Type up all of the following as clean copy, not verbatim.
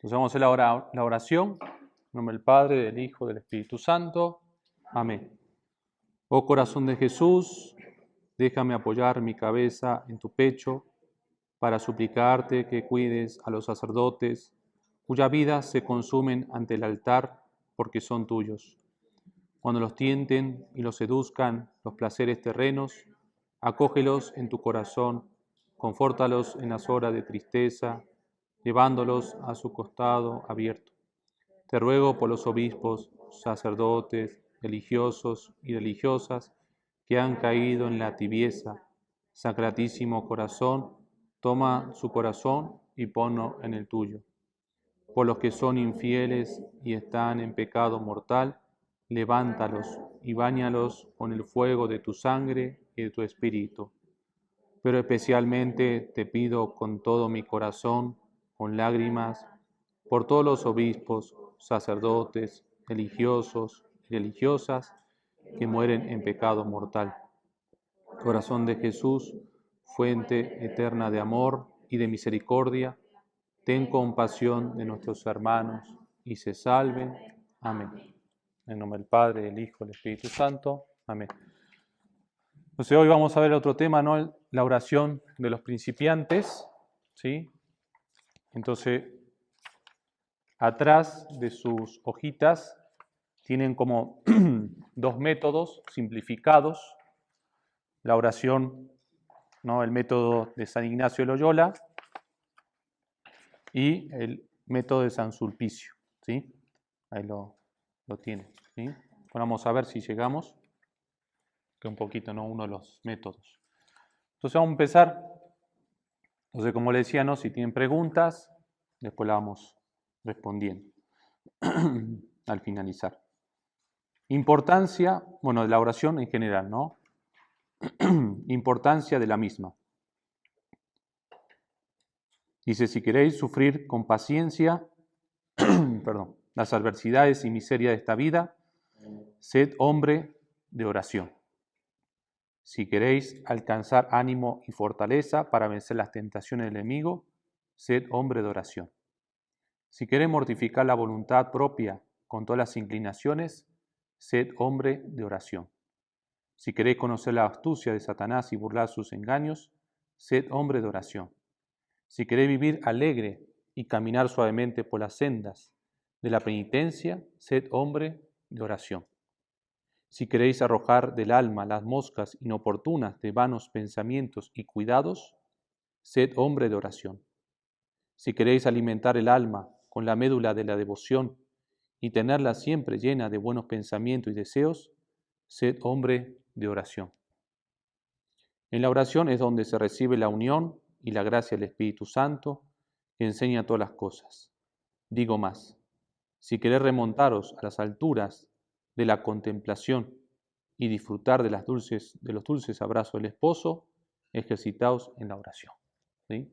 Entonces vamos a hacer la oración. En nombre del Padre, del Hijo, del Espíritu Santo. Amén. Oh corazón de Jesús, déjame apoyar mi cabeza en tu pecho para suplicarte que cuides a los sacerdotes cuyas vidas se consumen ante el altar porque son tuyos. Cuando los tienten y los seduzcan los placeres terrenos, acógelos en tu corazón, confórtalos en las horas de tristeza, llevándolos a su costado abierto. Te ruego por los obispos, sacerdotes, religiosos y religiosas que han caído en la tibieza. Sacratísimo corazón, toma su corazón y ponlo en el tuyo. Por los que son infieles y están en pecado mortal, levántalos y báñalos con el fuego de tu sangre y de tu espíritu. Pero especialmente te pido con todo mi corazón, con lágrimas, por todos los obispos, sacerdotes, religiosos y religiosas que mueren en pecado mortal. Corazón de Jesús, fuente eterna de amor y de misericordia, ten compasión de nuestros hermanos y se salven. Amén. En nombre del Padre, del Hijo y del Espíritu Santo. Amén. Entonces hoy vamos a ver otro tema, ¿no? La oración de los principiantes, ¿sí? Entonces, atrás de sus hojitas tienen como dos métodos simplificados. La oración, ¿no? El método de San Ignacio de Loyola y el método de San Sulpicio, ¿sí? Ahí lo tienen, ¿sí? Bueno, vamos a ver si llegamos, que un poquito, ¿no? Uno de los métodos. Entonces vamos a empezar. Entonces, como les decía, ¿no? Si tienen preguntas, después la vamos respondiendo al finalizar. Importancia, bueno, de la oración en general, ¿no? Importancia de la misma. Dice, si queréis sufrir con paciencia, perdón, las adversidades y miseria de esta vida, sed hombre de oración. Si queréis alcanzar ánimo y fortaleza para vencer las tentaciones del enemigo, sed hombre de oración. Si queréis mortificar la voluntad propia con todas las inclinaciones, sed hombre de oración. Si queréis conocer la astucia de Satanás y burlar sus engaños, sed hombre de oración. Si queréis vivir alegre y caminar suavemente por las sendas de la penitencia, sed hombre de oración. Si queréis arrojar del alma las moscas inoportunas de vanos pensamientos y cuidados, sed hombre de oración. Si queréis alimentar el alma con la médula de la devoción y tenerla siempre llena de buenos pensamientos y deseos, sed hombre de oración. En la oración es donde se recibe la unión y la gracia del Espíritu Santo, que enseña todas las cosas. Digo más, si queréis remontaros a las alturas de la contemplación y disfrutar de los dulces abrazos del esposo, ejercitaos en la oración. ¿Sí?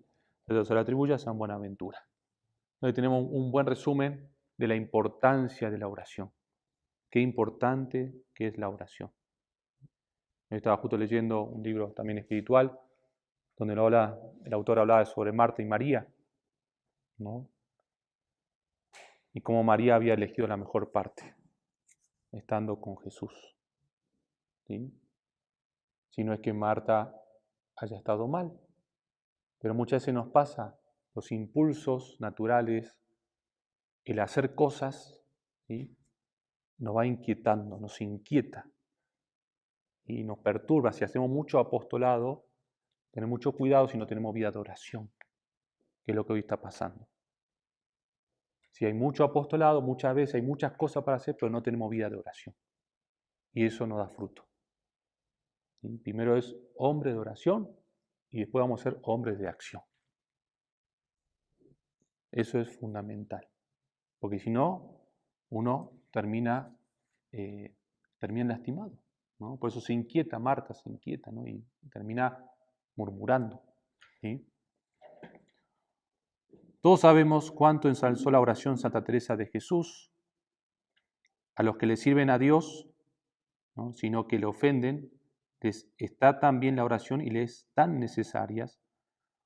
Entonces se le atribuye a San Buenaventura. Hoy tenemos un buen resumen de la importancia de la oración. Qué importante que es la oración. Yo estaba justo leyendo un libro también espiritual, donde el autor hablaba sobre Marta y María, ¿no? Y cómo María había elegido la mejor parte, estando con Jesús. ¿Sí? Si no es que Marta haya estado mal, pero muchas veces nos pasa los impulsos naturales, el hacer cosas, ¿sí? Nos va inquietando, nos inquieta y nos perturba. Si hacemos mucho apostolado, tener mucho cuidado si no tenemos vida de oración, que es lo que hoy está pasando. Si hay mucho apostolado, muchas veces hay muchas cosas para hacer, pero no tenemos vida de oración. Y eso no da fruto. ¿Sí? Primero es hombre de oración y después vamos a ser hombres de acción. Eso es fundamental. Porque si no, uno termina lastimado, ¿no? Por eso se inquieta, Marta se inquieta, ¿no? Y termina murmurando. ¿Sí? Todos sabemos cuánto ensalzó la oración Santa Teresa de Jesús. A los que le sirven a Dios, ¿no? Sino que le ofenden, les está tan bien la oración y les tan necesarias,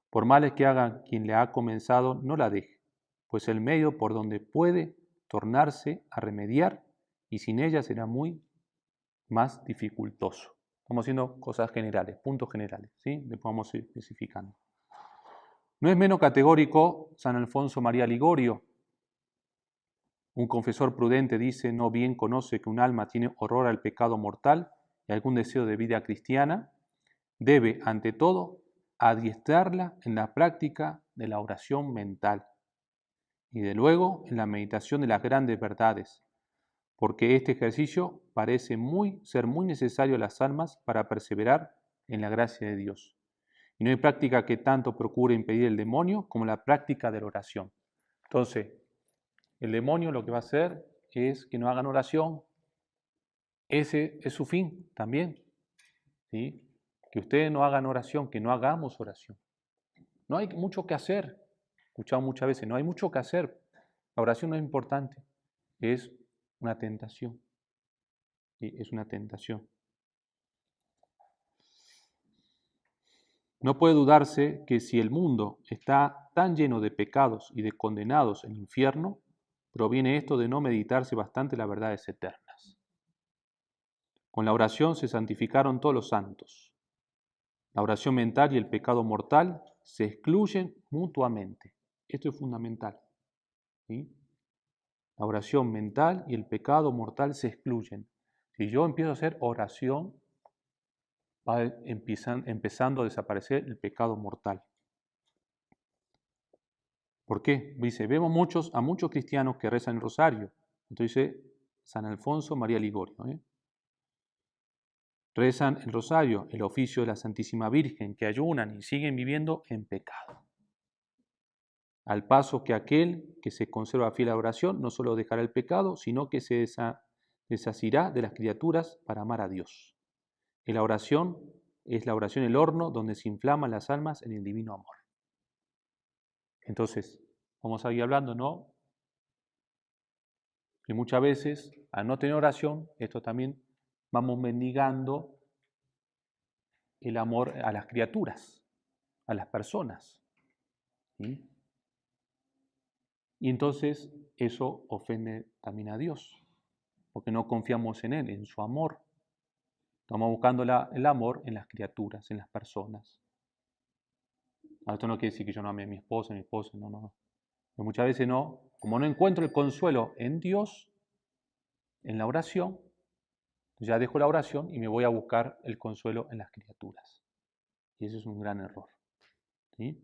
por males que hagan quien le ha comenzado, no la deje, pues el medio por donde puede tornarse a remediar y sin ella será muy más dificultoso. Estamos haciendo cosas generales, puntos generales, ¿sí? Después vamos a ir especificando. No es menos categórico San Alfonso María Ligorio. Un confesor prudente dice, no bien conoce que un alma tiene horror al pecado mortal y algún deseo de vida cristiana, debe, ante todo, adiestrarla en la práctica de la oración mental y de luego en la meditación de las grandes verdades, porque este ejercicio parece ser muy necesario a las almas para perseverar en la gracia de Dios. Y no hay práctica que tanto procure impedir el demonio como la práctica de la oración. Entonces, el demonio lo que va a hacer es que no hagan oración. Ese es su fin también, ¿sí? Que ustedes no hagan oración, que no hagamos oración. No hay mucho que hacer. Escuchado muchas veces, no hay mucho que hacer. La oración no es importante, es una tentación. ¿Sí? Es una tentación. No puede dudarse que si el mundo está tan lleno de pecados y de condenados en el infierno, proviene esto de no meditarse bastante las verdades eternas. Con la oración se santificaron todos los santos. La oración mental y el pecado mortal se excluyen mutuamente. Esto es fundamental, ¿sí? La oración mental y el pecado mortal se excluyen. Si yo empiezo a hacer oración, va empezando a desaparecer el pecado mortal. ¿Por qué? Dice, vemos a muchos cristianos que rezan el rosario. Entonces, San Alfonso María Ligorio. Rezan el rosario, el oficio de la Santísima Virgen, que ayunan y siguen viviendo en pecado. Al paso que aquel que se conserva fiel a la oración no solo dejará el pecado, sino que se desasirá de las criaturas para amar a Dios. Y la oración es la oración el horno donde se inflaman las almas en el divino amor. Entonces, vamos a ir hablando, ¿no? Que muchas veces, al no tener oración, esto también vamos mendigando el amor a las criaturas, a las personas. ¿Sí? Y entonces eso ofende también a Dios, porque no confiamos en Él, en su amor. Estamos buscando el amor en las criaturas, en las personas. Esto no quiere decir que yo no ame a mi esposa, no. Pero muchas veces no, como no encuentro el consuelo en Dios, en la oración, ya dejo la oración y me voy a buscar el consuelo en las criaturas. Y ese es un gran error. ¿Sí?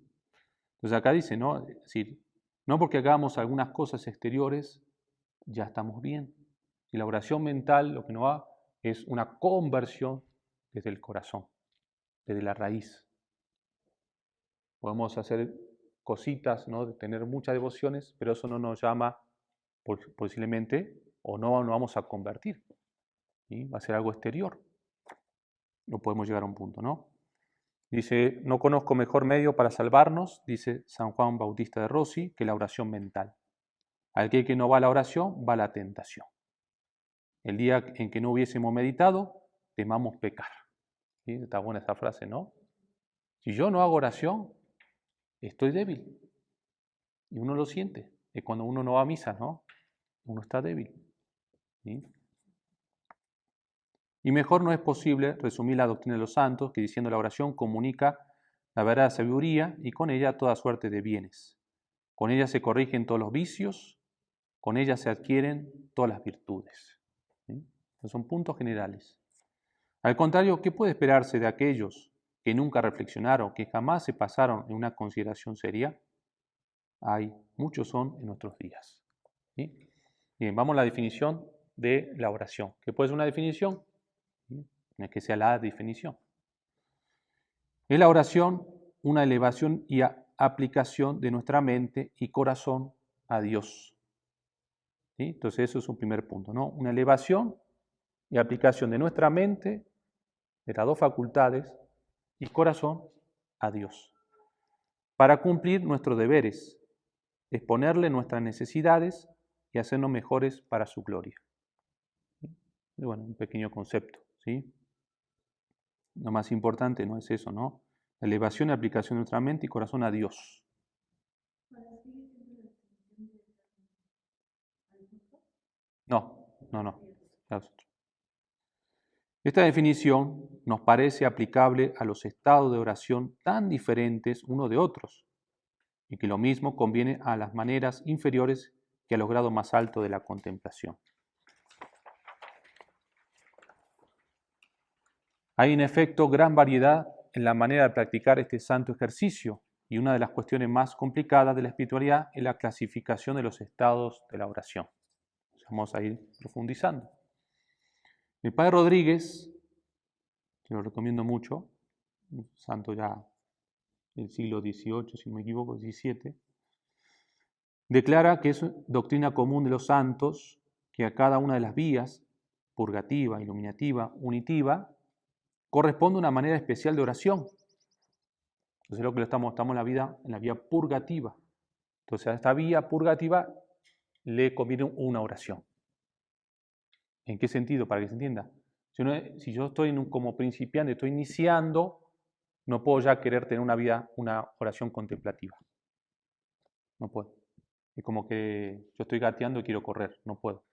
Entonces acá dice, ¿no? Es decir, no porque hagamos algunas cosas exteriores, ya estamos bien. Y la oración mental lo que nos da es una conversión desde el corazón, desde la raíz. Podemos hacer cositas, ¿no? De tener muchas devociones, pero eso no nos llama posiblemente o no nos vamos a convertir. ¿Sí? Va a ser algo exterior. No podemos llegar a un punto, ¿no? Dice, no conozco mejor medio para salvarnos, dice San Juan Bautista de Rossi, que la oración mental. Aquel que no va a la oración, va a la tentación. El día en que no hubiésemos meditado, temamos pecar. ¿Sí? Está buena esa frase, ¿no? Si yo no hago oración, estoy débil. Y uno lo siente. Es cuando uno no va a misa, ¿no? Uno está débil. ¿Sí? Y mejor no es posible resumir la doctrina de los santos que diciendo la oración comunica la verdadera sabiduría y con ella toda suerte de bienes. Con ella se corrigen todos los vicios, con ella se adquieren todas las virtudes. ¿Sí? Estos son puntos generales. Al contrario, ¿qué puede esperarse de aquellos que nunca reflexionaron, que jamás se pasaron en una consideración seria? Hay, muchos son en nuestros días. ¿Sí? Bien, vamos a la definición de la oración. ¿Qué puede ser una definición? ¿Sí? No es que sea la definición. Es la oración una elevación y aplicación de nuestra mente y corazón a Dios. ¿Sí? Entonces eso es un primer punto, ¿no? Una elevación y aplicación de nuestra mente, de las dos facultades, y corazón a Dios. Para cumplir nuestros deberes, exponerle nuestras necesidades y hacernos mejores para su gloria. Y bueno, un pequeño concepto, ¿sí? Lo más importante no es eso, ¿no? La elevación y aplicación de nuestra mente y corazón a Dios. No. Esta definición nos parece aplicable a los estados de oración tan diferentes unos de otros, y que lo mismo conviene a las maneras inferiores que a los grados más altos de la contemplación. Hay en efecto gran variedad en la manera de practicar este santo ejercicio, y una de las cuestiones más complicadas de la espiritualidad es la clasificación de los estados de la oración. Vamos a ir profundizando. El Padre Rodríguez, que lo recomiendo mucho, un santo ya del siglo XVIII, si no me equivoco, XVII, declara que es doctrina común de los santos que a cada una de las vías, purgativa, iluminativa, unitiva, corresponde una manera especial de oración. Entonces lo que estamos en la vía purgativa. Entonces a esta vía purgativa le conviene una oración. ¿En qué sentido? Para que se entienda. Si yo estoy como principiante, estoy iniciando, no puedo ya querer tener una oración contemplativa. No puedo. Es como que yo estoy gateando y quiero correr, no puedo.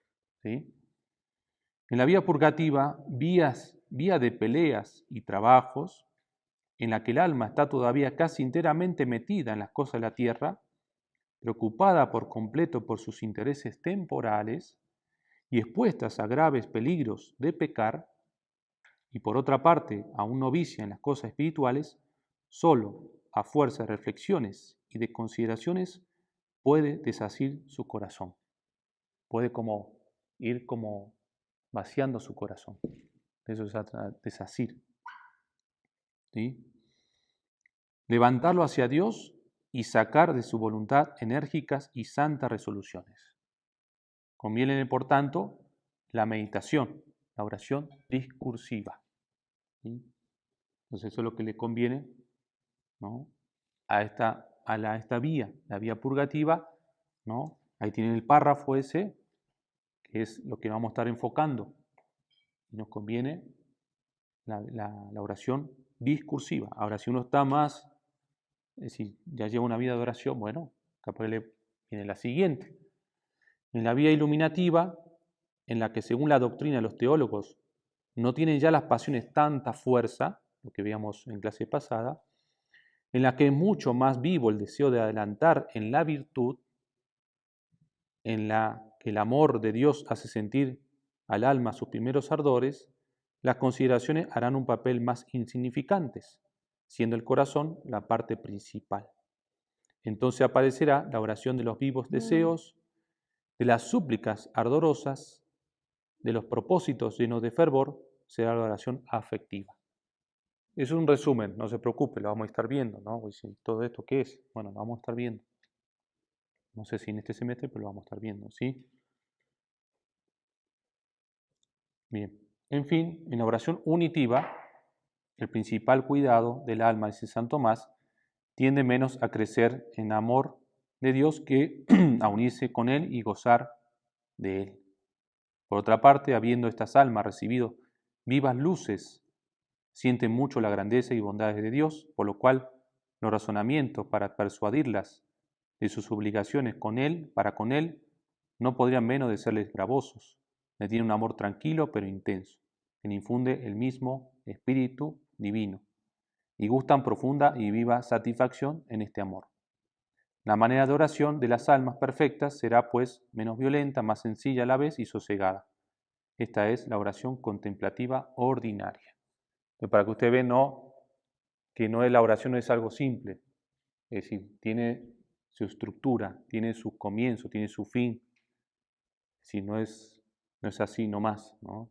¿Sí? En la vía purgativa, vía de peleas y trabajos, en la que el alma está todavía casi enteramente metida en las cosas de la tierra, preocupada por completo por sus intereses temporales y expuestas a graves peligros de pecar, y por otra parte aún novicia en las cosas espirituales, solo a fuerza de reflexiones y de consideraciones puede desasir su corazón. Puede ir vaciando su corazón. Eso es desasir. ¿Sí? Levantarlo hacia Dios y sacar de su voluntad enérgicas y santas resoluciones. Conviene, por tanto, la meditación, la oración discursiva. ¿Sí? Entonces eso es lo que le conviene, ¿no? a esta vía, la vía purgativa, ¿no? Ahí tienen el párrafo ese, que es lo que vamos a estar enfocando. Y nos conviene la oración discursiva. Ahora, si uno está más, es decir, ya lleva una vida de oración, bueno, capaz le viene la siguiente. En la vía iluminativa, en la que según la doctrina de los teólogos no tienen ya las pasiones tanta fuerza, lo que veíamos en clase pasada, en la que es mucho más vivo el deseo de adelantar en la virtud, en la que el amor de Dios hace sentir al alma sus primeros ardores, las consideraciones harán un papel más insignificantes, siendo el corazón la parte principal. Entonces aparecerá la oración de los vivos deseos, de las súplicas ardorosas, de los propósitos llenos de fervor, será la oración afectiva. Es un resumen, no se preocupe, lo vamos a estar viendo, ¿no? Pues, ¿todo esto qué es? Bueno, lo vamos a estar viendo. No sé si en este semestre, pero lo vamos a estar viendo, ¿sí? Bien. En fin, en la oración unitiva, el principal cuidado del alma, dice San Tomás, tiende menos a crecer en amor de Dios que a unirse con Él y gozar de Él. Por otra parte, habiendo estas almas recibido vivas luces, sienten mucho la grandeza y bondades de Dios, por lo cual los razonamientos para persuadirlas de sus obligaciones para con Él, no podrían menos de serles gravosos. Le tiene un amor tranquilo pero intenso, que le infunde el mismo Espíritu Divino, y gustan profunda y viva satisfacción en este amor. La manera de oración de las almas perfectas será, pues, menos violenta, más sencilla a la vez y sosegada. Esta es la oración contemplativa ordinaria. Entonces, para que usted vea, que la oración no es algo simple, es decir, tiene su estructura, tiene su comienzo, tiene su fin. Si no es así nomás, ¿no?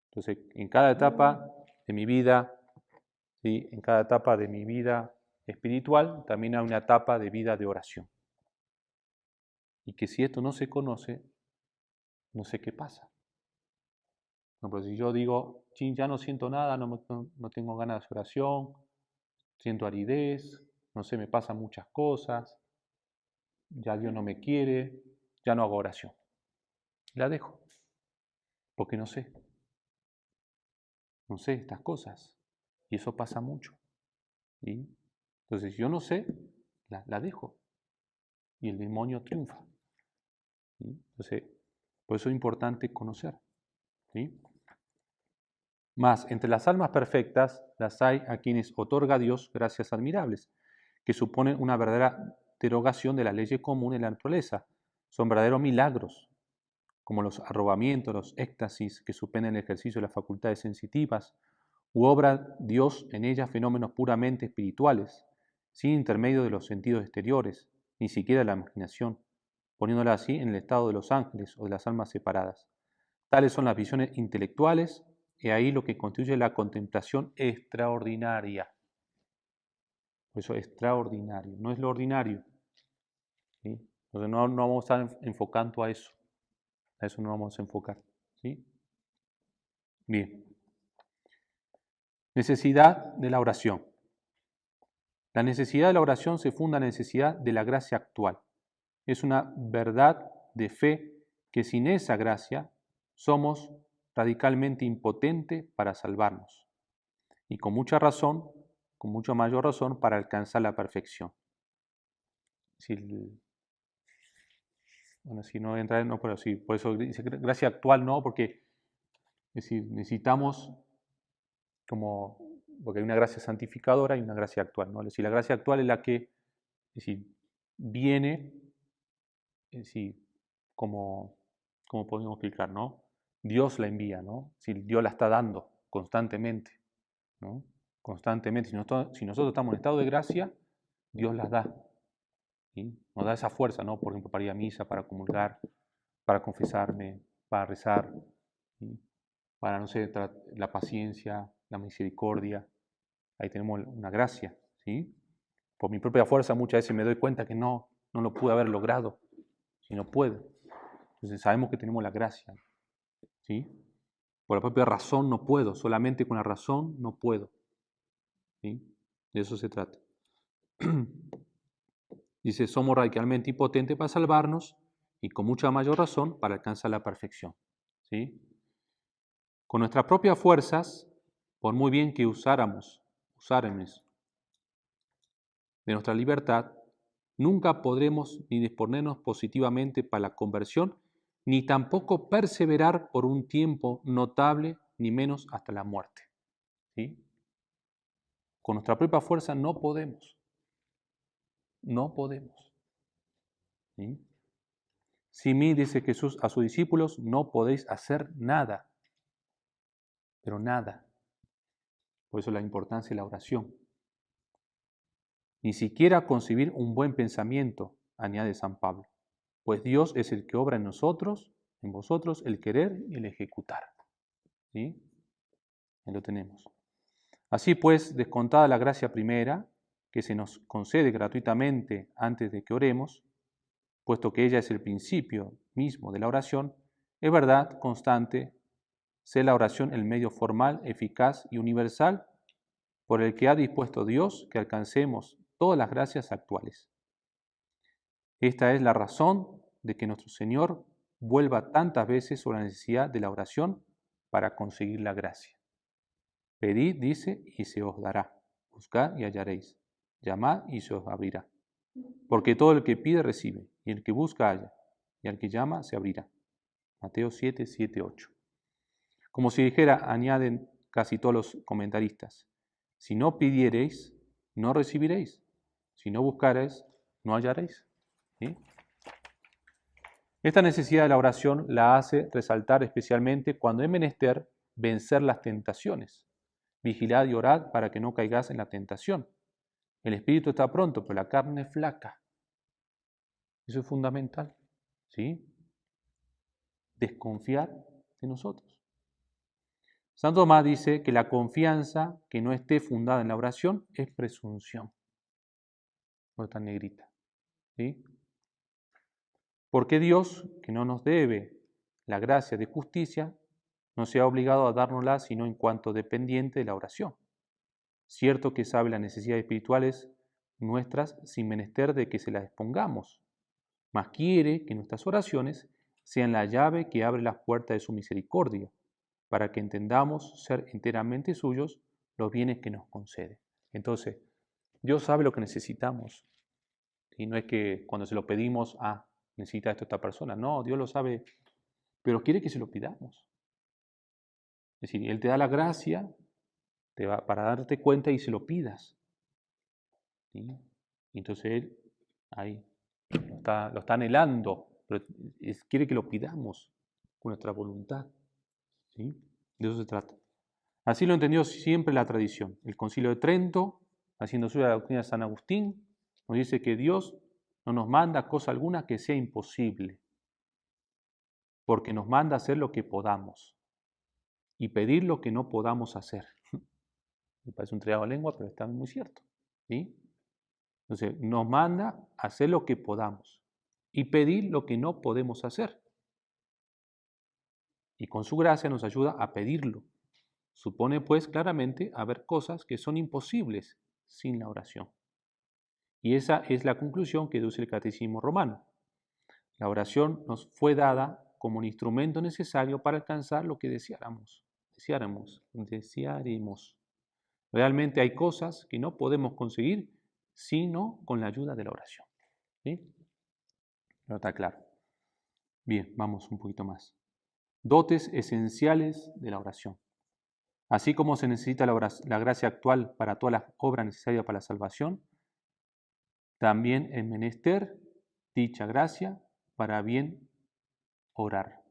Entonces, en cada etapa de mi vida, ¿sí? En cada etapa de mi vida espiritual, también hay una etapa de vida de oración. Y que si esto no se conoce, no sé qué pasa. No, pero si yo digo, ya no siento nada, no tengo ganas de oración, siento aridez, no sé, me pasan muchas cosas, ya Dios no me quiere, ya no hago oración. La dejo, porque no sé estas cosas. Y eso pasa mucho. ¿Sí? Entonces, yo no sé, la dejo. Y el demonio triunfa. ¿Sí? Entonces, Por eso es importante conocer. ¿Sí? Más, entre las almas perfectas las hay a quienes otorga Dios gracias admirables, que suponen una verdadera derogación de las leyes comunes de la naturaleza. Son verdaderos milagros, como los arrobamientos, los éxtasis que suspenden el ejercicio de las facultades sensitivas, u obra Dios en ellas fenómenos puramente espirituales, sin intermedio de los sentidos exteriores, ni siquiera de la imaginación, poniéndola así en el estado de los ángeles o de las almas separadas. Tales son las visiones intelectuales, y ahí lo que constituye la contemplación extraordinaria. Por eso extraordinario, no es lo ordinario. ¿Sí? Entonces no vamos a estar enfocando a eso no vamos a enfocar. ¿Sí? Bien. Necesidad de la oración. La necesidad de la oración se funda en la necesidad de la gracia actual. Es una verdad de fe que sin esa gracia somos radicalmente impotentes para salvarnos. Y con mucha razón, con mucha mayor razón, para alcanzar la perfección. Bueno, si no entra, no, pero sí, por eso dice gracia actual no, porque es decir, necesitamos porque hay una gracia santificadora y una gracia actual, ¿no? Es decir, la gracia actual es la que, es decir, viene, es decir, como podemos explicar, ¿no? Dios la envía, ¿no? Es decir, Dios la está dando constantemente, ¿no? Constantemente. Si nosotros estamos en estado de gracia, Dios las da. ¿Sí? Nos da esa fuerza, ¿no? Por ejemplo, para ir a misa, para comulgar, para confesarme, para rezar, ¿sí? Para, no sé, la paciencia, la misericordia. Ahí tenemos una gracia, ¿sí? Por mi propia fuerza muchas veces me doy cuenta que no lo pude haber logrado, si no puedo. Entonces sabemos que tenemos la gracia, ¿sí? Por la propia razón no puedo, solamente con la razón no puedo, ¿sí? De eso se trata. Dice, somos radicalmente impotentes para salvarnos y con mucha mayor razón para alcanzar la perfección, ¿sí? Con nuestras propias fuerzas, por muy bien que usáramos de nuestra libertad, nunca podremos ni disponernos positivamente para la conversión, ni tampoco perseverar por un tiempo notable, ni menos hasta la muerte. ¿Sí? Con nuestra propia fuerza no podemos. No podemos. ¿Sí? Si mí, dice Jesús a sus discípulos, no podéis hacer nada. Pero nada. Por eso la importancia de la oración. Ni siquiera concebir un buen pensamiento, añade San Pablo, pues Dios es el que obra en nosotros, en vosotros, el querer y el ejecutar. ¿Sí? Ahí lo tenemos. Así pues, descontada la gracia primera, que se nos concede gratuitamente antes de que oremos, puesto que ella es el principio mismo de la oración, es verdad, constante, sea la oración el medio formal, eficaz y universal por el que ha dispuesto Dios que alcancemos todas las gracias actuales. Esta es la razón de que nuestro Señor vuelva tantas veces sobre la necesidad de la oración para conseguir la gracia. Pedid, dice, y se os dará. Buscad y hallaréis. Llamad y se os abrirá. Porque todo el que pide recibe, y el que busca halla, y al que llama se abrirá. Mateo 7, 7, 8. Como si dijera, añaden casi todos los comentaristas, si no pidiereis, no recibiréis. Si no buscareis, no hallaréis. ¿Sí? Esta necesidad de la oración la hace resaltar especialmente cuando es menester vencer las tentaciones. Vigilad y orad para que no caigáis en la tentación. El espíritu está pronto, pero la carne es flaca. Eso es fundamental. ¿Sí? Desconfiar de nosotros. Santo Tomás dice que la confianza que no esté fundada en la oración es presunción. No está negrita. ¿Sí? Porque Dios, que no nos debe la gracia de justicia, no se ha obligado a dárnosla sino en cuanto dependiente de la oración. Cierto que sabe las necesidades espirituales nuestras sin menester de que se las expongamos, mas quiere que nuestras oraciones sean la llave que abre las puertas de su misericordia, para que entendamos ser enteramente suyos los bienes que nos concede. Entonces, Dios sabe lo que necesitamos. Y no es que cuando se lo pedimos, necesita esto esta persona. No, Dios lo sabe pero quiere que se lo pidamos. Es decir, Él te da la gracia para darte cuenta y se lo pidas. ¿Sí? Y entonces Él ahí lo está anhelando, pero quiere que lo pidamos con nuestra voluntad. ¿Sí? De eso se trata. Así lo entendió siempre la tradición. El Concilio de Trento, haciendo suya la doctrina de San Agustín, nos dice que Dios no nos manda cosa alguna que sea imposible, porque nos manda hacer lo que podamos y pedir lo que no podamos hacer. Me parece un triángulo de lengua, pero está muy cierto. ¿Sí? Entonces, nos manda hacer lo que podamos y pedir lo que no podemos hacer. Y con su gracia nos ayuda a pedirlo. Supone, pues, claramente haber cosas que son imposibles sin la oración. Y esa es la conclusión que deduce el Catecismo Romano. La oración nos fue dada como un instrumento necesario para alcanzar lo que deseáramos. Realmente hay cosas que no podemos conseguir sino con la ayuda de la oración. ¿Sí? Pero está claro. Bien, vamos un poquito más. Dotes esenciales de la oración. Así como se necesita la gracia actual para todas las obras necesarias para la salvación, también es menester dicha gracia para bien orar.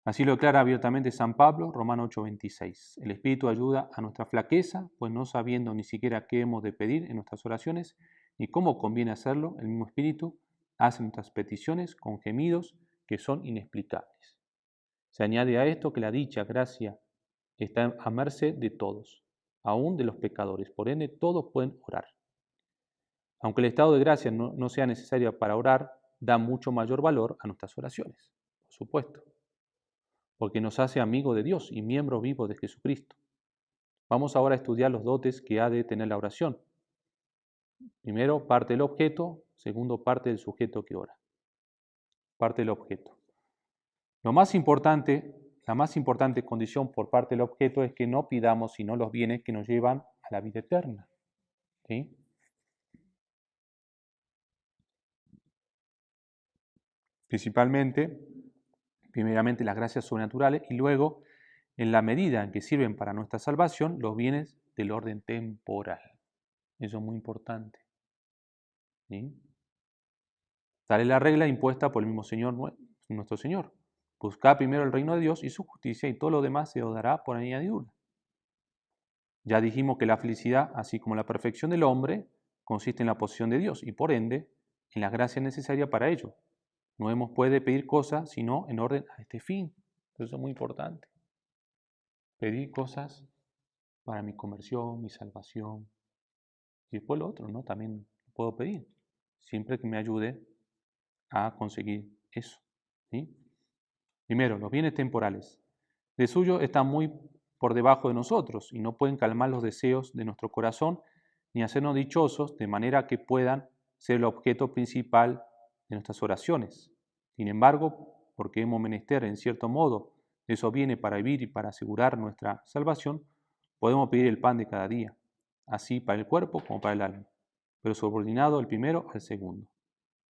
Así lo declara abiertamente San Pablo, Romanos 8:26. El Espíritu ayuda a nuestra flaqueza, pues no sabiendo ni siquiera qué hemos de pedir en nuestras oraciones, ni cómo conviene hacerlo, el mismo Espíritu hace nuestras peticiones con gemidos que son inexplicables. Se añade a esto que la dicha gracia está a merced de todos, aún de los pecadores. Por ende, todos pueden orar. Aunque el estado de gracia no sea necesario para orar, da mucho mayor valor a nuestras oraciones, por supuesto, porque nos hace amigos de Dios y miembros vivos de Jesucristo. Vamos ahora a estudiar los dotes que ha de tener la oración. Primero, parte del objeto. Segundo, parte del sujeto que ora. Parte del objeto. La más importante condición por parte del objeto es que no pidamos sino los bienes que nos llevan a la vida eterna. ¿Sí? Principalmente, primeramente las gracias sobrenaturales y luego, en la medida en que sirven para nuestra salvación, los bienes del orden temporal. Eso es muy importante. ¿Sí? Tal es la regla impuesta por el mismo Señor, nuestro Señor. Buscad primero el reino de Dios y su justicia, y todo lo demás se os dará por añadidura. Ya dijimos que la felicidad, así como la perfección del hombre, consiste en la posesión de Dios y por ende en la gracia necesaria para ello. No hemos puede pedir cosas sino en orden a este fin. Eso es muy importante. Pedir cosas para mi conversión, mi salvación. Y después lo otro, ¿no? También puedo pedir. Siempre que me ayude a conseguir eso. ¿Sí? Primero, los bienes temporales. De suyo están muy por debajo de nosotros y no pueden calmar los deseos de nuestro corazón ni hacernos dichosos de manera que puedan ser el objeto principal de nuestras oraciones. Sin embargo, porque hemos menester en cierto modo de esos bienes para vivir y para asegurar nuestra salvación, podemos pedir el pan de cada día, así para el cuerpo como para el alma, pero subordinado el primero al segundo.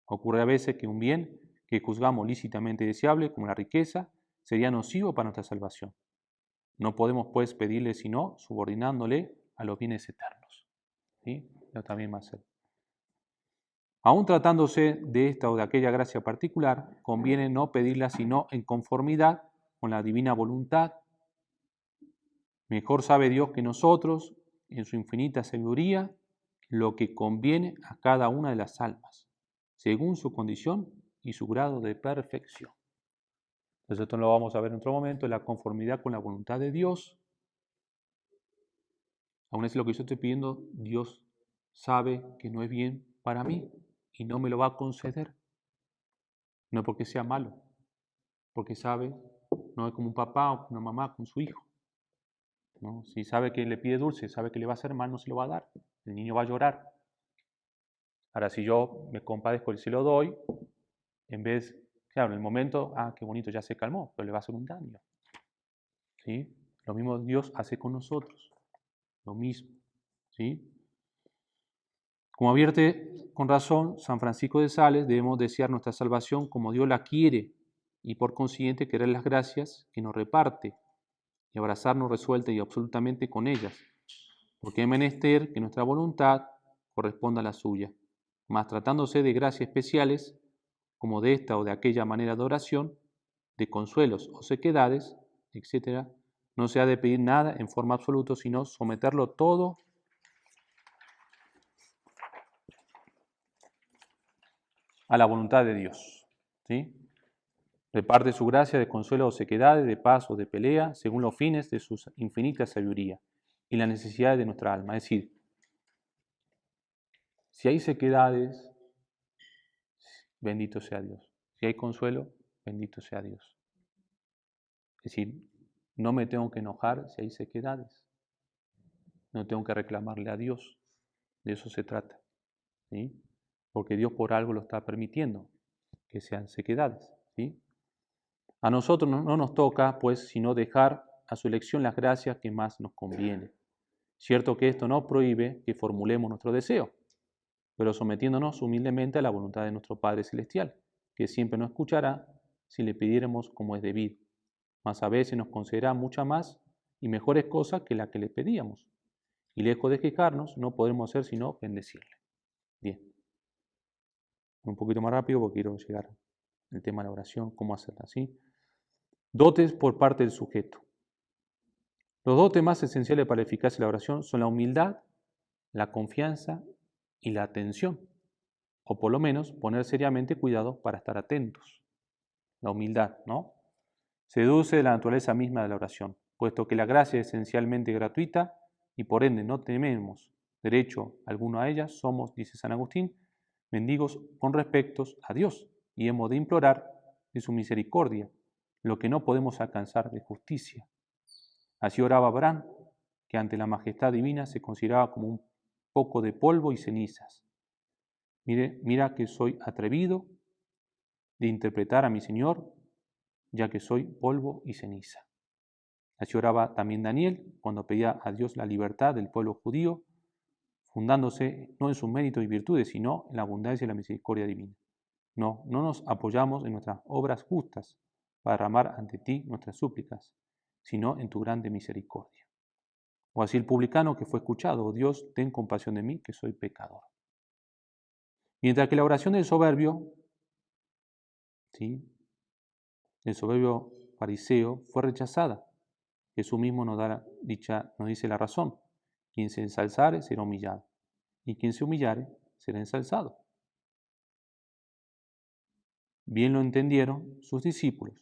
Ocurre a veces que un bien que juzgamos lícitamente deseable, como la riqueza, sería nocivo para nuestra salvación. No podemos, pues, pedirle sino subordinándole a los bienes eternos. ¿Sí? Yo también más. Aún tratándose de esta o de aquella gracia particular, conviene no pedirla sino en conformidad con la divina voluntad. Mejor sabe Dios que nosotros, en su infinita sabiduría, lo que conviene a cada una de las almas, según su condición y su grado de perfección. Entonces esto lo vamos a ver en otro momento, la conformidad con la voluntad de Dios. Aún es lo que yo estoy pidiendo, Dios sabe que no es bien para mí y no me lo va a conceder. No porque sea malo, porque sabe, no es como un papá o una mamá con su hijo. ¿No? Si sabe que le pide dulce, sabe que le va a hacer mal, no se lo va a dar. El niño va a llorar. Ahora, si yo me compadezco y se lo doy, en vez, claro, en el momento, qué bonito, ya se calmó, pero le va a hacer un daño. ¿Sí? Lo mismo Dios hace con nosotros. Lo mismo. ¿Sí? Como advierte con razón San Francisco de Sales, debemos desear nuestra salvación como Dios la quiere y por consiguiente querer las gracias que nos reparte y abrazarnos resuelta y absolutamente con ellas, porque es menester que nuestra voluntad corresponda a la suya. Mas tratándose de gracias especiales, como de esta o de aquella manera de oración, de consuelos o sequedades, etc., no se ha de pedir nada en forma absoluta, sino someterlo todo a la voluntad de Dios. ¿Sí? Reparte su gracia de consuelo o sequedades, de paz o de pelea, según los fines de su infinita sabiduría y las necesidades de nuestra alma. Es decir, si hay sequedades, bendito sea Dios. Si hay consuelo, bendito sea Dios. Es decir, no me tengo que enojar si hay sequedades. No tengo que reclamarle a Dios. De eso se trata. ¿Sí? Porque Dios por algo lo está permitiendo, que sean sequedades. ¿Sí? A nosotros no nos toca, pues, sino dejar a su elección las gracias que más nos conviene. Cierto que esto no prohíbe que formulemos nuestro deseo, pero sometiéndonos humildemente a la voluntad de nuestro Padre Celestial, que siempre nos escuchará si le pidiéramos como es debido, mas a veces nos concederá muchas más y mejores cosas que las que le pedíamos, y lejos de quejarnos, no podremos hacer sino bendecirle. Bien, un poquito más rápido porque quiero llegar al tema de la oración, cómo hacerla así. Dotes por parte del sujeto. Los dotes más esenciales para la eficacia de la oración son la humildad, la confianza y la atención, o por lo menos poner seriamente cuidado para estar atentos. La humildad, ¿no? Se deduce de la naturaleza misma de la oración, puesto que la gracia es esencialmente gratuita y por ende no tenemos derecho alguno a ella, somos, dice San Agustín, mendigos con respecto a Dios y hemos de implorar de su misericordia lo que no podemos alcanzar de justicia. Así oraba Abraham, que ante la majestad divina se consideraba como un poco de polvo y cenizas. Mira que soy atrevido de interpretar a mi Señor, ya que soy polvo y ceniza. Así oraba también Daniel cuando pedía a Dios la libertad del pueblo judío, fundándose no en sus méritos y virtudes, sino en la abundancia y la misericordia divina. No nos apoyamos en nuestras obras justas para derramar ante ti nuestras súplicas, sino en tu grande misericordia. O así el publicano que fue escuchado: oh Dios, ten compasión de mí, que soy pecador. Mientras que la oración del soberbio, ¿sí?, el soberbio fariseo, fue rechazada. Jesús mismo nos dice la razón. Quien se ensalzare será humillado, y quien se humillare será ensalzado. Bien lo entendieron sus discípulos,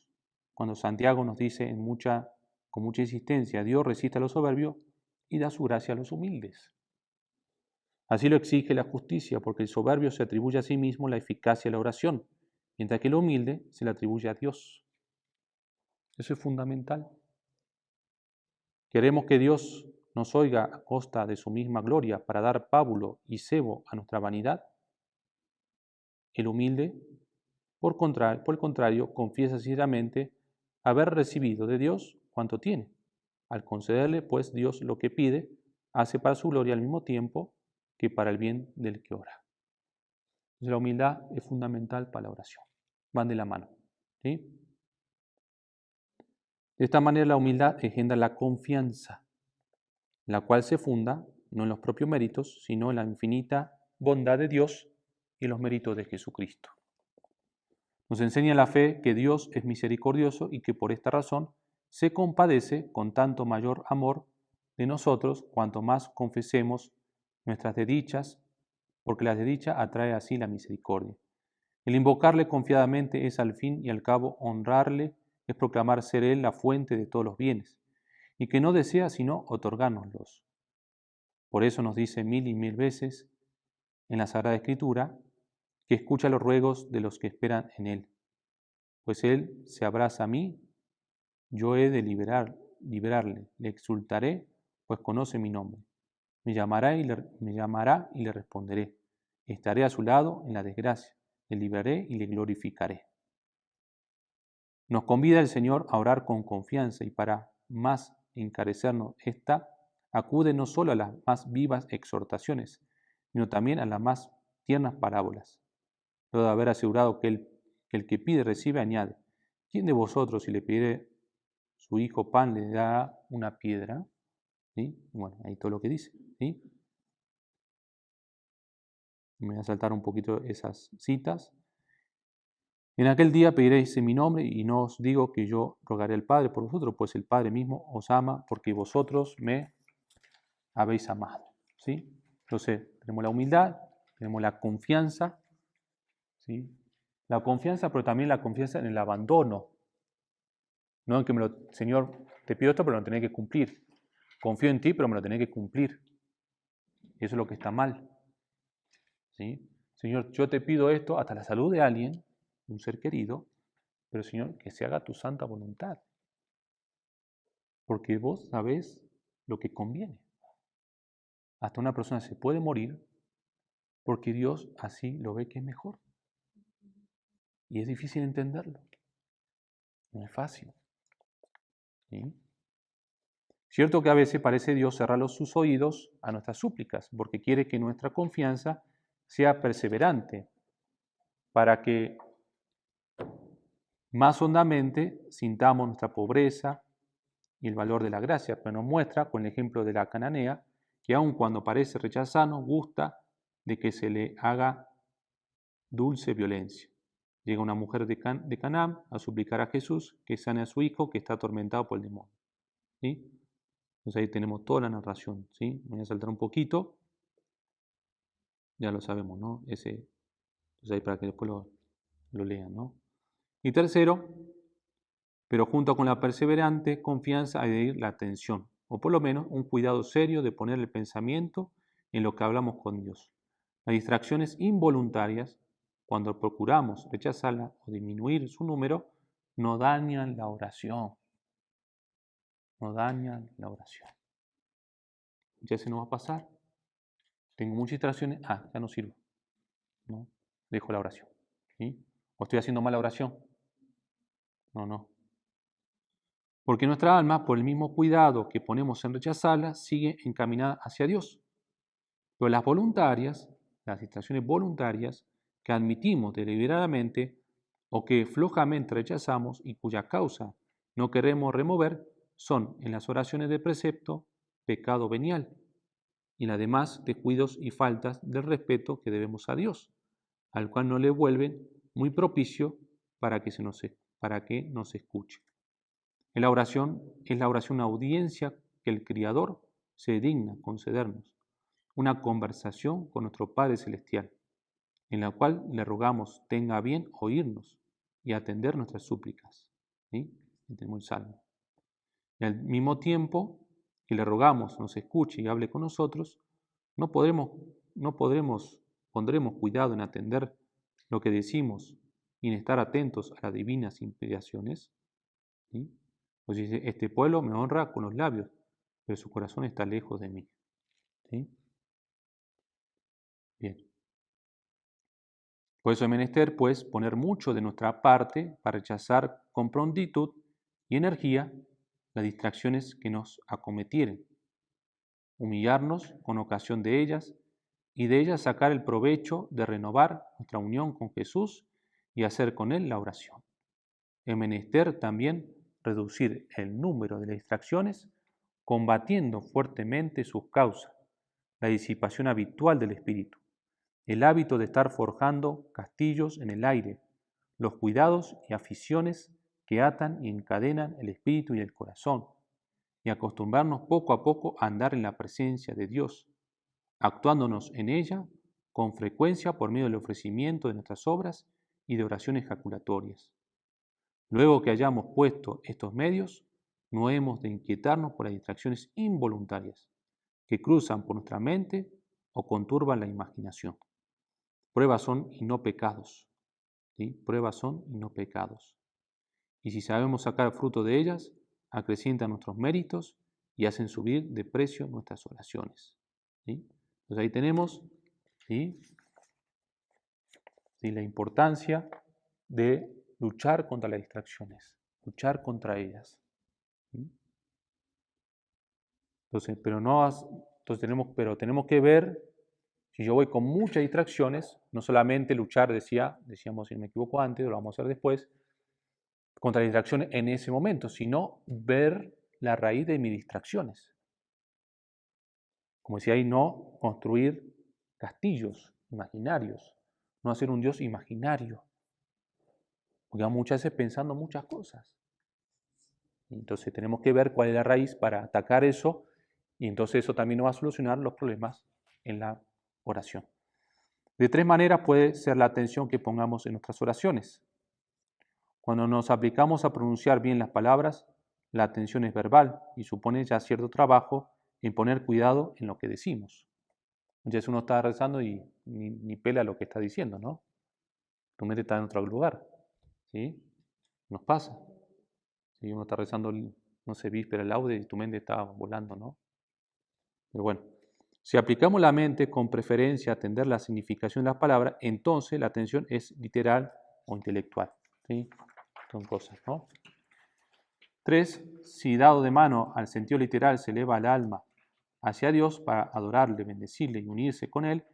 cuando Santiago nos dice con mucha insistencia: Dios resiste a los soberbios y da su gracia a los humildes. Así lo exige la justicia, porque el soberbio se atribuye a sí mismo la eficacia de la oración, mientras que el humilde se la atribuye a Dios. Eso es fundamental. Queremos que Dios nos oiga a costa de su misma gloria para dar pábulo y cebo a nuestra vanidad. El humilde, por el contrario, confiesa sinceramente haber recibido de Dios cuanto tiene. Al concederle, pues, Dios lo que pide, hace para su gloria al mismo tiempo que para el bien del que ora. Entonces, la humildad es fundamental para la oración. Van de la mano. ¿Sí? De esta manera, la humildad engendra la confianza, la cual se funda no en los propios méritos, sino en la infinita bondad de Dios y los méritos de Jesucristo. Nos enseña la fe que Dios es misericordioso y que por esta razón se compadece con tanto mayor amor de nosotros cuanto más confesemos nuestras desdichas, porque la desdicha atrae así la misericordia. El invocarle confiadamente es al fin y al cabo honrarle, es proclamar ser Él la fuente de todos los bienes, y que no desea sino otorgárnoslos. Por eso nos dice mil y mil veces en la Sagrada Escritura que escucha los ruegos de los que esperan en Él. Pues Él se abraza a mí, yo he de liberarle, le exultaré, pues conoce mi nombre. Me llamará y le responderé. Estaré a su lado en la desgracia, le libraré y le glorificaré. Nos convida el Señor a orar con confianza y para más encarecernos esta, acude no solo a las más vivas exhortaciones, sino también a las más tiernas parábolas. Luego de haber asegurado que el que pide recibe, añade, ¿quién de vosotros si le pide su hijo pan le da una piedra? ¿Sí? Bueno, ahí todo lo que dice. ¿Sí? Me voy a saltar un poquito esas citas. En aquel día pediréis en mi nombre y no os digo que yo rogaré al Padre por vosotros, pues el Padre mismo os ama porque vosotros me habéis amado. ¿Sí? Entonces, tenemos la humildad, tenemos la confianza, ¿sí? La confianza, pero también la confianza en el abandono. No en que Señor, te pido esto, pero me lo tenés que cumplir. Confío en ti, pero me lo tenés que cumplir. Y eso es lo que está mal. ¿Sí? Señor, yo te pido esto hasta la salud de alguien, un ser querido, pero Señor, que se haga tu santa voluntad. Porque vos sabés lo que conviene. Hasta una persona se puede morir porque Dios así lo ve que es mejor. Y es difícil entenderlo. No es fácil. ¿Sí? Cierto que a veces parece Dios cerrar sus oídos a nuestras súplicas, porque quiere que nuestra confianza sea perseverante, para que más hondamente sintamos nuestra pobreza y el valor de la gracia, pero nos muestra con el ejemplo de la cananea que aun cuando parece rechazarnos, gusta de que se le haga dulce violencia. Llega una mujer de Canaán a suplicar a Jesús que sane a su hijo que está atormentado por el demonio. ¿Sí? Entonces ahí tenemos toda la narración. ¿Sí? Voy a saltar un poquito. Ya lo sabemos, ¿no? Entonces ahí para que después lo lean, ¿no? Y tercero, pero junto con la perseverante confianza hay de ir la atención, o por lo menos un cuidado serio de poner el pensamiento en lo que hablamos con Dios. Las distracciones involuntarias, cuando procuramos rechazarla o disminuir su número, no dañan la oración. No dañan la oración. Ya se nos va a pasar. Tengo muchas distracciones. Ya no sirvo. No, dejo la oración. ¿Sí? ¿O estoy haciendo mala oración? No. Porque nuestra alma, por el mismo cuidado que ponemos en rechazarla, sigue encaminada hacia Dios. Pero las voluntarias, las distracciones voluntarias que admitimos deliberadamente o que flojamente rechazamos y cuya causa no queremos remover, son en las oraciones de precepto pecado venial y las demás descuidos y faltas del respeto que debemos a Dios, al cual no le vuelven muy propicio para que nos escuche. La oración es la oración, una audiencia que el Criador se digna concedernos, una conversación con nuestro Padre Celestial, en la cual le rogamos tenga a bien oírnos y atender nuestras súplicas. ¿Sí? Tenemos el Salmo. Y al mismo tiempo que le rogamos nos escuche y hable con nosotros, pondremos cuidado en atender lo que decimos y en estar atentos a las divinas inspiraciones. ¿Sí? Pues dice, este pueblo me honra con los labios, pero su corazón está lejos de mí. ¿Sí? Bien. Por eso es menester, pues, poner mucho de nuestra parte para rechazar con prontitud y energía las distracciones que nos acometieren, humillarnos con ocasión de ellas y de ellas sacar el provecho de renovar nuestra unión con Jesús y hacer con Él la oración. Es menester también reducir el número de las distracciones combatiendo fuertemente sus causas, la disipación habitual del espíritu, el hábito de estar forjando castillos en el aire, los cuidados y aficiones que atan y encadenan el espíritu y el corazón, y acostumbrarnos poco a poco a andar en la presencia de Dios, actuándonos en ella con frecuencia por medio del ofrecimiento de nuestras obras y de oraciones jaculatorias. Luego que hayamos puesto estos medios, no hemos de inquietarnos por las distracciones involuntarias que cruzan por nuestra mente o conturban la imaginación. Pruebas son y no pecados. ¿Sí? Pruebas son y no pecados. Y si sabemos sacar fruto de ellas, acrecientan nuestros méritos y hacen subir de precio nuestras oraciones. ¿Sí? Entonces ahí tenemos, ¿sí? ¿Sí? La importancia de luchar contra las distracciones, luchar contra ellas. ¿Sí? Entonces, pero tenemos que ver, Si yo voy con muchas distracciones, no solamente luchar, decíamos si no me equivoco antes, lo vamos a hacer después, contra las distracciones en ese momento, sino ver la raíz de mis distracciones. Como decía ahí, no construir castillos imaginarios, no hacer un Dios imaginario, porque vamos muchas veces pensando muchas cosas. Entonces tenemos que ver cuál es la raíz para atacar eso, y entonces eso también nos va a solucionar los problemas en la oración. De 3 maneras puede ser la atención que pongamos en nuestras oraciones. Cuando nos aplicamos a pronunciar bien las palabras, la atención es verbal y supone ya cierto trabajo en poner cuidado en lo que decimos. Entonces uno está rezando y ni pela lo que está diciendo, ¿no? Tu mente está en otro lugar, ¿sí? Nos pasa. Si uno está rezando, no sé, víspera el laude y tu mente está volando, ¿no? Pero bueno, si aplicamos la mente con preferencia a atender la significación de las palabras, entonces la atención es literal o intelectual, ¿sí? Son cosas, ¿no? 3. Si dado de mano al sentido literal se eleva el alma hacia Dios para adorarle, bendecirle y unirse con Él,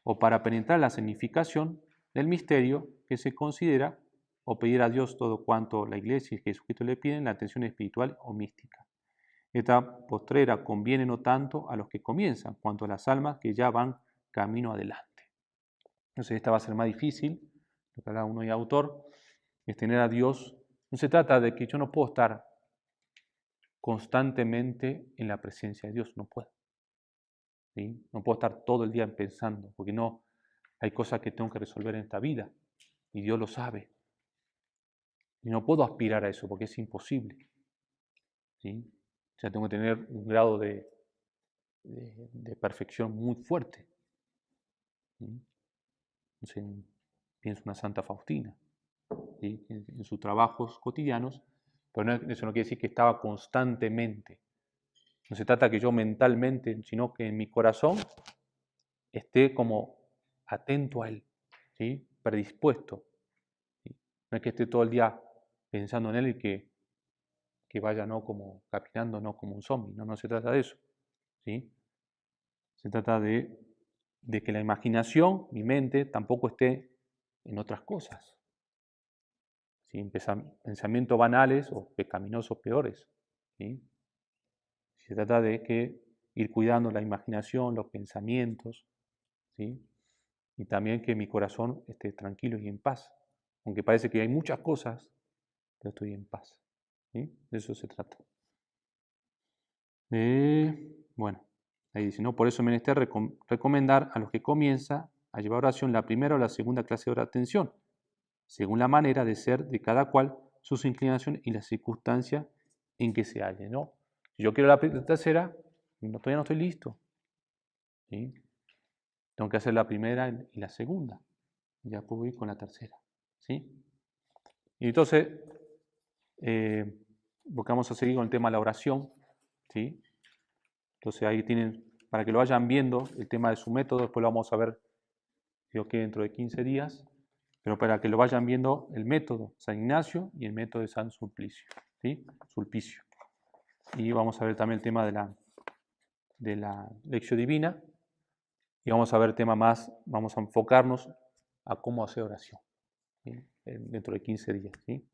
o para penetrar la significación del misterio que se considera, o pedir a Dios todo cuanto la Iglesia y Jesucristo le piden, la atención espiritual o mística. Esta postrera conviene no tanto a los que comienzan, cuanto a las almas que ya van camino adelante. Entonces esta va a ser más difícil, lo que habla uno y autor, es tener a Dios. No se trata de que yo no puedo estar constantemente en la presencia de Dios, no puedo. ¿Sí? No puedo estar todo el día pensando, porque no, hay cosas que tengo que resolver en esta vida, y Dios lo sabe. Y no puedo aspirar a eso, porque es imposible. ¿Sí? O sea, tengo que tener un grado de perfección muy fuerte. ¿Sí? Entonces, pienso en una Santa Faustina, ¿sí? En sus trabajos cotidianos, pero eso no quiere decir que estaba constantemente. No se trata que yo mentalmente, sino que en mi corazón esté como atento a Él, ¿sí? Predispuesto. ¿Sí? No es que esté todo el día pensando en Él y que vaya no como caminando, no como un zombie. No, no se trata de eso. ¿Sí? Se trata de que la imaginación, mi mente, tampoco esté en otras cosas. ¿Sí? En pensamientos banales o pecaminosos peores. ¿Sí? Se trata de ir cuidando la imaginación, los pensamientos, ¿sí? Y también que mi corazón esté tranquilo y en paz. Aunque parece que hay muchas cosas, pero estoy en paz. ¿Sí? De eso se trata. Bueno, ahí dice, ¿no? Por eso es menester recomendar a los que comienza a llevar oración la primera o la segunda clase de atención, según la manera de ser de cada cual, sus inclinaciones y las circunstancias en que se halle, ¿no? Si yo quiero la tercera, todavía no estoy listo. ¿Sí? Tengo que hacer la primera y la segunda. Y ya puedo ir con la tercera. ¿Sí? Y entonces, porque vamos a seguir con el tema de la oración. ¿Sí? Entonces ahí tienen, para que lo vayan viendo, el tema de su método. Después lo vamos a ver, creo que dentro de 15 días. Pero para que lo vayan viendo el método San Ignacio y el método de San Sulpicio. ¿Sí? Sulpicio. Y vamos a ver también el tema de la lección divina. Y vamos a ver tema más, vamos a enfocarnos a cómo hacer oración, ¿sí? Dentro de 15 días. ¿Sí?